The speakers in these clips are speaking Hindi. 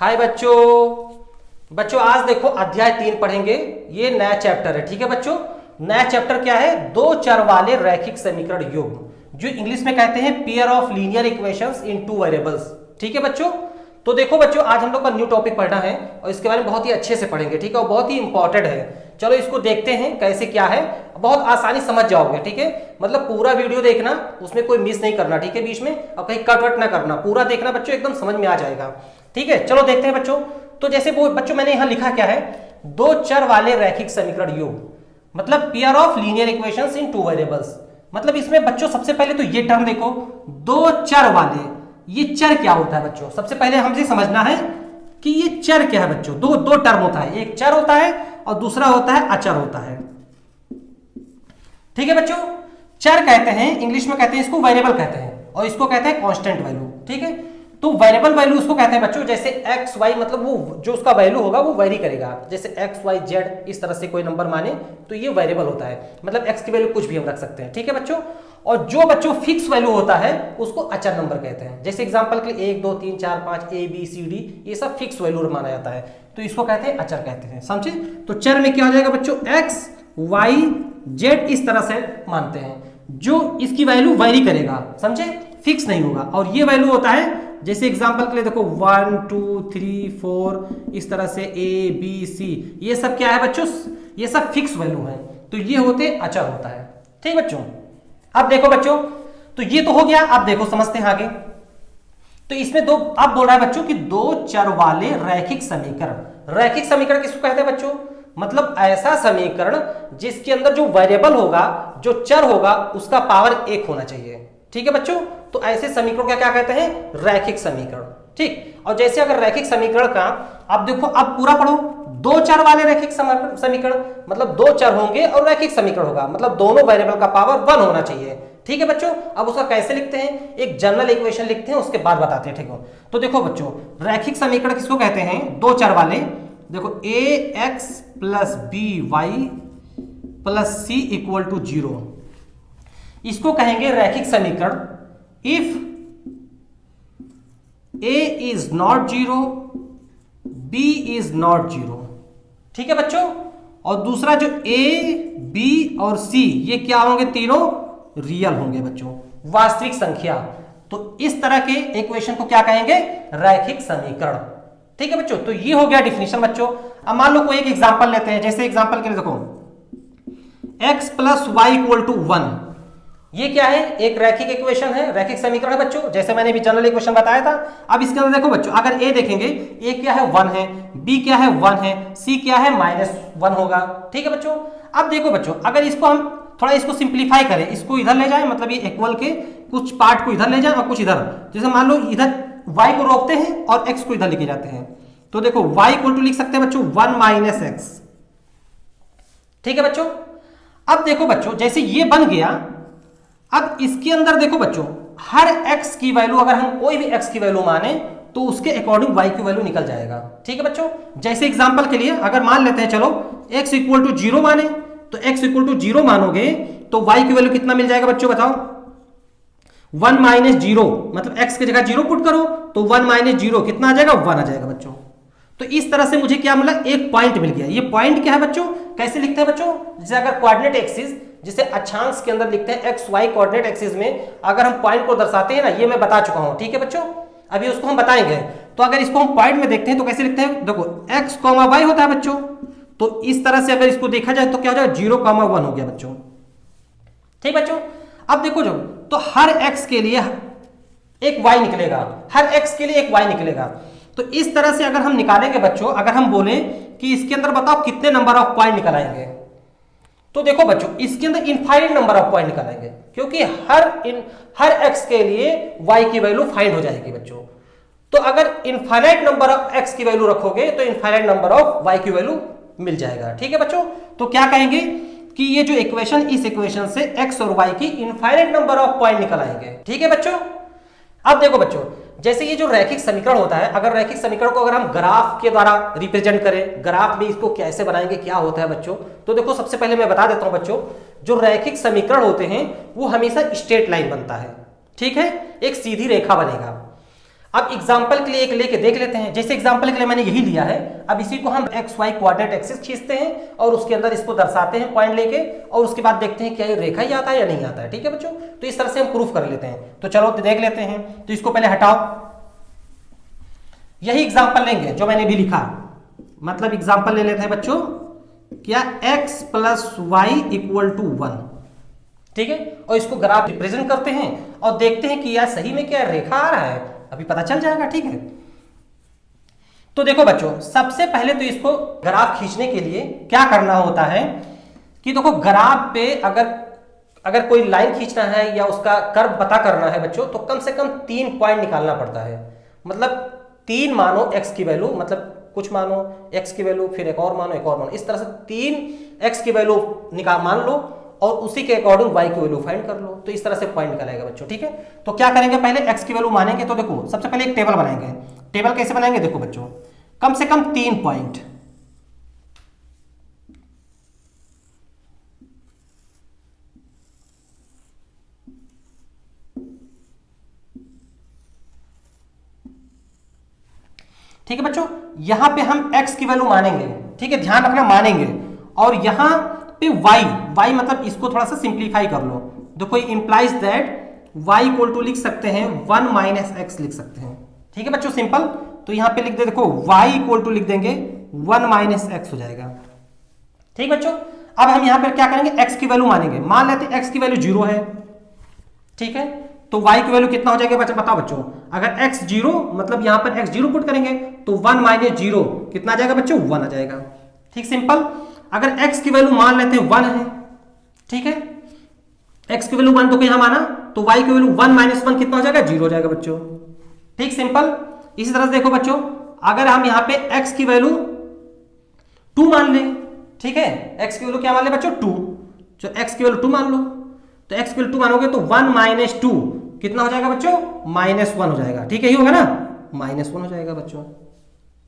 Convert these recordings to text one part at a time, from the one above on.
हाय बच्चों। बच्चों आज देखो अध्याय 3 पढ़ेंगे। ये नया चैप्टर है, ठीक है बच्चों। नया चैप्टर क्या है? दो चर वाले रैखिक समीकरण युग्म, जो इंग्लिश में कहते हैं pair of linear equations in two variables. ठीक है बच्चों। तो देखो बच्चों आज हम लोग का न्यू टॉपिक पढ़ना है और इसके बारे में बहुत ही अच्छे से पढ़ेंगे, ठीक है, और बहुत ही इंपॉर्टेंट है। चलो इसको देखते हैं कैसे क्या है, बहुत आसानी समझ जाओगे, ठीक है। मतलब पूरा वीडियो देखना, उसमें कोई मिस नहीं करना, ठीक है, बीच में और कहीं कट वट ना करना, पूरा देखना बच्चों, एकदम समझ में आ जाएगा, ठीक है। चलो देखते हैं बच्चों। तो जैसे वो बच्चों मैंने यहां लिखा क्या है, दो चर वाले रैखिक समीकरण युग्म, मतलब pair of linear equations in two variables. मतलब इसमें बच्चों सबसे पहले तो ये टर्म देखो, दो चर वाले, ये चर क्या होता है बच्चों? सबसे पहले हमसे समझना है कि ये चर क्या है बच्चों। दो टर्म होता है, एक चर होता है और दूसरा होता है अचर होता है, ठीक है बच्चों। चर कहते हैं, इंग्लिश में कहते हैं इसको वेरिएबल कहते हैं और इसको कहते हैं कांस्टेंट वैल्यू, ठीक है। तो वेरिएबल वैल्यू उसको कहते हैं बच्चों, जैसे एक्स वाई, मतलब वो जो उसका वैल्यू होगा वो वेरी करेगा। जैसे एक्स वाई जेड इस तरह से कोई नंबर माने तो ये वेरिएबल होता है, मतलब एक्स की वैल्यू कुछ भी हम रख सकते हैं, ठीक है बच्चों। और जो बच्चों फिक्स वैल्यू होता है उसको अचर नंबर कहते हैं। जैसे एग्जांपल के लिए 1 2 3 4 5 ए बी सी डी, ये सब फिक्स वैल्यू माना जाता है, तो इसको कहते हैं अचर कहते हैं, समझे। तो चर में क्या हो जाएगा बच्चों, एक्स वाई जेड इस तरह से मानते हैं, जो इसकी वैल्यू वेरी करेगा, समझे, फिक्स नहीं होगा। और ये वैल्यू होता है, जैसे एग्जांपल के लिए देखो 1 2 3 4 इस तरह से ए बी सी, ये सब क्या है बच्चों, ये सब फिक्स वैल्यू है, तो ये होते अचर होता है, ठीक बच्चों। अब देखो बच्चों, तो ये तो हो गया। अब देखो समझते हैं आगे। तो इसमें दो, अब बोल रहा है बच्चों कि दो चर वाले रैखिक समीकरण। रैखिक समीकरण किसको कहते हैं बच्चों? मतलब ऐसा समीकरण जिसके अंदर जो वेरिएबल होगा, जो चर होगा, उसका पावर 1 होना चाहिए, ठीक है बच्चों। तो ऐसे समीकरण का क्या कहते हैं? रैखिक समीकरण, ठीक। और जैसे अगर रैखिक समीकरण का, अब देखो, अब पूरा पढ़ो, दो चर वाले रैखिक समीकरण, मतलब दो चर होंगे और रैखिक समीकरण होगा, मतलब दोनों वेरिएबल का पावर 1 होना चाहिए, ठीक है बच्चों। अब उसका कैसे लिखते हैं, एक जनरल इक्वेशन लिखते हैं, उसके बाद बताते हैं, ठीक है। तो देखो बच्चों, रैखिक समीकरण किसको कहते हैं? दो चर वाले, देखो A X plus B Y plus C equal to 0, इसको कहेंगे रैखिक समीकरण if A is not 0 B is not 0, ठीक है बच्चों। और दूसरा जो ए बी और सी, ये क्या होंगे? तीनों रियल होंगे बच्चों, वास्तविक संख्या। तो इस तरह के इक्वेशन को क्या कहेंगे? रैखिक समीकरण, ठीक है बच्चों। तो ये हो गया डिफिनीशन बच्चों। अब मान लो कोई एक एग्जांपल लेते हैं, जैसे एग्जांपल के लिए देखो x plus Y equal to 1, ये क्या है? एक रैखिक इक्वेशन है, रैखिक समीकरण है बच्चों, जैसे मैंने भी जनरल इक्वेशन बताया था। अब इसके अंदर देखो बच्चों, अगर a देखेंगे, a क्या है? 1 है, b क्या है? 1 है, c क्या है? -1 होगा, ठीक है बच्चों। अब देखो बच्चों, अगर इसको हम थोड़ा इसको सिंप्लीफाई करें, इसको इधर ले जाएं, मतलब ये इक्वल के कुछ पार्ट को इधर ले जाएं और कुछ इधर, जैसे मान लो इधर y को रोकते हैं और x को इधर लेके जाते हैं, तो देखो y इक्वल टू लिख सकते हैं बच्चों 1 माइनस x, ठीक है बच्चों। अब देखो बच्चों, जैसे ये बन गया, अब इसके अंदर देखो बच्चों, हर x की वैल्यू, अगर हम कोई भी x की वैल्यू माने तो उसके अकॉर्डिंग y की वैल्यू निकल जाएगा, ठीक है बच्चों। जैसे एग्जांपल के लिए अगर मान लेते हैं, चलो x इक्वल टू 0 माने, तो x इक्वल टू 0 मानोगे तो y की वैल्यू कितना मिल जाएगा बच्चों, बताओ? 1 माइनस 0, मतलब x की जगह 0 पुट करो तो 1 माइनस 0 कितना आ जाएगा? 1 आ जाएगा बच्चों। तो इस तरह से मुझे क्या मिला? एक पॉइंट मिल गया। ये पॉइंट क्या है बच्चों? कैसे लिखते हैं बच्चों? जैसे अगर कोऑर्डिनेट एक्सिस, जिसे अक्षांश के अंदर लिखते हैं एक्स वाई कोऑर्डिनेट एक्सिस में, अगर हम पॉइंट को दर्शाते हैं ना, ये मैं बता चुका हूं, ठीक है बच्चों, अभी उसको हम बताएंगे। तो अगर इसको हम पॉइंट में देखते हैं तो कैसे लिखते हैं? देखो एक्स कॉमा वाई होता है बच्चों, तो इस तरह से अगर इसको देखा जाए तो क्या हो जाएगा? 0,1 हो गया बच्चों, ठीक बच्चों। अब देखो जो, तो हर एक्स के लिए एक वाई निकलेगा, हर एक्स के लिए एक वाई निकलेगा। तो इस तरह से अगर हम निकालेंगे बच्चों, अगर हम बोले कि इसके अंदर बताओ कितने नंबर ऑफ पॉइंट निकल आएंगे, तो देखो बच्चों इसके अंदर इनफाइनाइट नंबर ऑफ पॉइंट निकल आएंगे, क्योंकि हर एक्स के लिए वाई की वैल्यू फाइंड हो जाएगी बच्चों। तो अगर इनफाइनाइट नंबर ऑफ एक्स की वैल्यू रखोगे तो इनफाइनाइट नंबर ऑफ वाई की वैल्यू मिल जाएगा, ठीक है बच्चों। तो क्या कहेंगे कि ये जो इक्वेशन, इस इक्वेशन से एक्स और वाई की इनफाइनाइट नंबर ऑफ पॉइंट निकल आएंगे, ठीक है बच्चों। अब देखो बच्चों, जैसे ये जो रैखिक समीकरण होता है, अगर रैखिक समीकरण को अगर हम ग्राफ के द्वारा रिप्रेजेंट करें, ग्राफ में इसको कैसे बनाएंगे, क्या होता है बच्चों, तो देखो सबसे पहले मैं बता देता हूं बच्चों, जो रैखिक समीकरण होते हैं वो हमेशा स्ट्रेट लाइन बनता है, ठीक है, एक सीधी रेखा बनेगा। अब एग्जाम्पल के लिए एक लेके देख लेते हैं। जैसे एग्जाम्पल के लिए मैंने यही लिया है, अब इसी को हम एक्स वाई कोऑर्डिनेट एक्सिस खींचते हैं और उसके अंदर इसको दर्शाते हैं पॉइंट लेके, और उसके बाद देखते हैं क्या ये रेखा ही आता है या नहीं आता है। ठीक है बच्चों, तो इस तरह से हम प्रूफ कर लेते हैं। तो चलो देख लेते हैं। तो इसको पहले हटाओ, यही एग्जाम्पल लेंगे जो मैंने भी लिखा, मतलब एग्जाम्पल ले लेते हैं बच्चों, क्या x plus Y equal to 1। ठीक है, और इसको ग्राफ रिप्रेजेंट करते हैं और देखते हैं कि यार सही में क्या रेखा आ रहा है, अभी पता चल जाएगा। ठीक है, तो देखो बच्चों, सबसे पहले तो इसको ग्राफ खींचने के लिए क्या करना होता है कि देखो ग्राफ पे अगर कोई लाइन खींचना है या उसका कर्व पता करना है बच्चों, तो कम से कम 3 पॉइंट निकालना पड़ता है। मतलब 3 मानो x की वैल्यू, मतलब कुछ मानो x की वैल्यू, फिर एक और मानो, इस तरह से 3 x की वैल्यू मान लो और उसी के अकॉर्डिंग y की वैल्यू फाइंड कर लो। तो इस तरह से पॉइंट निकालेगा बच्चों। ठीक है, तो क्या करेंगे, पहले x की वैल्यू मानेंगे। तो देखो सबसे पहले एक टेबल बनाएंगे। टेबल कैसे बनाएंगे, देखो बच्चों, कम से कम 3 पॉइंट। ठीक है बच्चों, यहां पे हम x की वैल्यू मानेंगे। ठीक है, ध्यान रखना मानेंगे। और यहां पे y मतलब इसको थोड़ा सा सिंप्लीफाई कर लो। देखो implies that y equal to लिख सकते हैं 1 माइनस एक्स लिख सकते हैं। ठीक है बच्चों, सिंपल। तो यहां पे लिख दे, देखो y इक्वल टू लिख देंगे 1 माइनस एक्स हो जाएगा। ठीक बच्चों, अब हम यहां पर क्या करेंगे, x की वैल्यू मानेंगे। मान लेते हैं x की वैल्यू 0 है। ठीक है, तो y की वैल्यू कितना हो जाएगा बच्चा, बताओ बच्चों। अगर x 0 मतलब यहां पर x 0 पुट करेंगे तो 1 माइनस 0 कितना आ जाएगा बच्चों, 1 आ जाएगा। ठीक, सिंपल। अगर x की वैल्यू मान लेते हैं 1 है, ठीक है, x की वैल्यू 1 तो यहां माना, तो y की वैल्यू 1 माइनस 1 कितना हो जाएगा, 0 हो जाएगा बच्चों। ठीक, सिंपल। इसी तरह से देखो बच्चों, अगर हम यहां पे x की वैल्यू 2 मान लें, ठीक है, x की वैल्यू क्या मान ले बच्चों, 2। जो x की वैल्यू 2 मान लो, तो x की वैल्यू 2 मानोगे तो 1 माइनस 2 कितना हो जाएगा बच्चों, -1 हो जाएगा। ठीक है, ये होगा ना, -1 हो जाएगा बच्चों।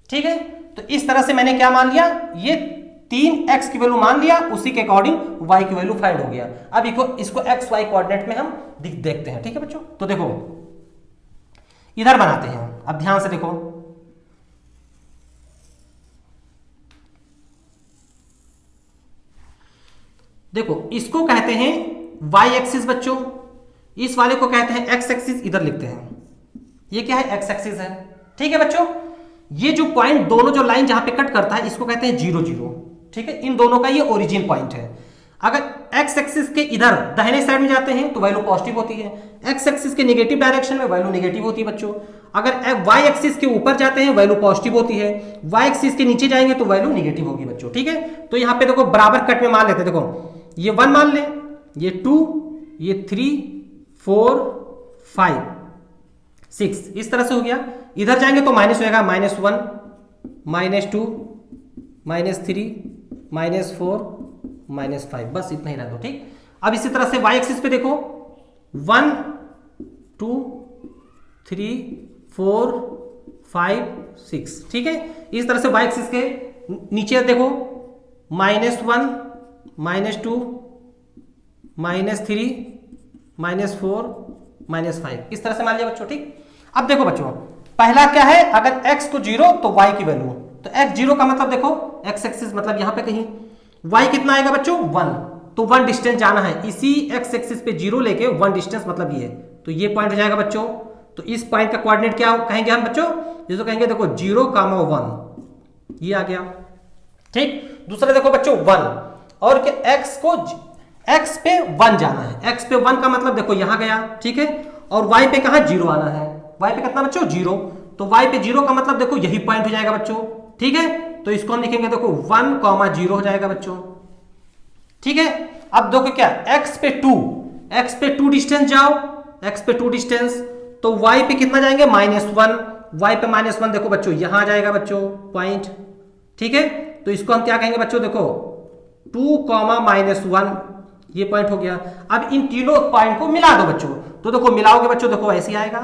ठीक है, तो इस तरह से मैंने क्या मान लिया, ये 3x की वैल्यू मान लिया, उसी के अकॉर्डिंग y की वैल्यू फाइंड हो गया। अब इसको x y कोऑर्डिनेट में हम देखते हैं। ठीक है बच्चों, तो देखो इधर बनाते हैं। अब ध्यान से देखो, देखो इसको कहते हैं y एक्सिस बच्चों, इस वाले को कहते हैं x एक्सिस, इधर लिखते हैं। ये क्या है, x एक्सिस है। ठीक है बच्चों, ये जो पॉइंट दोनों जो लाइन जहां पे कट करता है इसको कहते हैं 0 0। ठीक है, इन दोनों का ये ओरिजिन पॉइंट है। अगर x एक्सिस के इधर दाहिने साइड में जाते हैं तो वैल्यू पॉजिटिव होती है, x एक्सिस के नेगेटिव डायरेक्शन में वैल्यू नेगेटिव होती है बच्चों। अगर y एक्सिस के ऊपर जाते हैं वैल्यू पॉजिटिव होती है, y एक्सिस के नीचे जाएंगे तो वैल्यू नेगेटिव होगी बच्चों। ठीक है, तो यहां पे देखो बराबर कट में मान लेते हैं। देखो ये 1 मान लें, ये 2, ये 3 4 5 6, इस तरह से हो गया। इधर जाएंगे तो माइनस होगा, -1 -2 -3 -4 -5, बस इतना ही रह दो। ठीक, अब इसी तरह से y एक्सिस पे देखो 1 2 3 4 5 6। ठीक है, इस तरह से y एक्सिस के नीचे देखो -1 -2 -3 -4 -5, इस तरह से मान लिया बच्चों। ठीक, अब देखो बच्चों, पहला क्या है, अगर x को 0 तो y की वैल्यू, तो x 0 का मतलब देखो x एक्सिस मतलब यहां पे कहीं, y कितना आएगा बच्चों 1, तो 1 डिस्टेंस जाना है, इसी x एक्सिस पे 0 लेके 1 डिस्टेंस मतलब ये, तो ये पॉइंट हो जाएगा बच्चों। तो इस पॉइंट का कोऑर्डिनेट क्या कहेंगे हम बच्चों, जिसको कहेंगे देखो 0, 1, ये आ गया। ठीक, दूसरा देखो बच्चों 1, और क्या x पे 1 जाना है, x पे 1 का मतलब देखो यहां गया। ठीक है, और y पे कहां 0 आना है, y पे कितना बच्चों 0, तो y पे 0 का मतलब देखो यही पॉइंट हो जाएगा बच्चों। ठीक है, तो इसको हम लिखेंगे देखो 1, 0 हो जाएगा बच्चों। ठीक है, अब देखो क्या, x पे 2 डिस्टेंस जाओ, x पे 2 डिस्टेंस, तो y पे कितना जाएंगे -1, y पे -1 देखो बच्चों यहां आ जाएगा बच्चों पॉइंट। ठीक है, तो इसको हम क्या कहेंगे बच्चों, देखो 2, -1, ये पॉइंट हो गया। अब इन तीनों पॉइंट को मिला दो बच्चों, तो देखो मिलाओगे बच्चों, देखो ऐसे आएगा।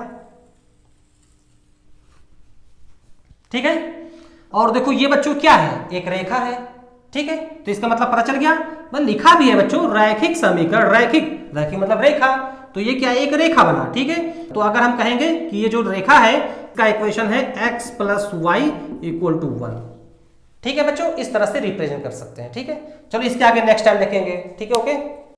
ठीक है, और देखो ये बच्चों क्या है, एक रेखा है। ठीक है, तो इसका मतलब पता चल गया, मतलब लिखा भी है बच्चों रैखिक समीकरण, रैखिक मतलब रेखा, तो ये क्या है, एक रेखा बना। ठीक है, तो अगर हम कहेंगे कि ये जो रेखा है का इक्वेशन है x plus Y equal to 1। ठीक है बच्चों, इस तरह से रिप्रेजेंट कर सकते हैं। ठीक है, चलो इसके आगे नेक्स्ट टाइम देखेंगे। ठीक है, ओके।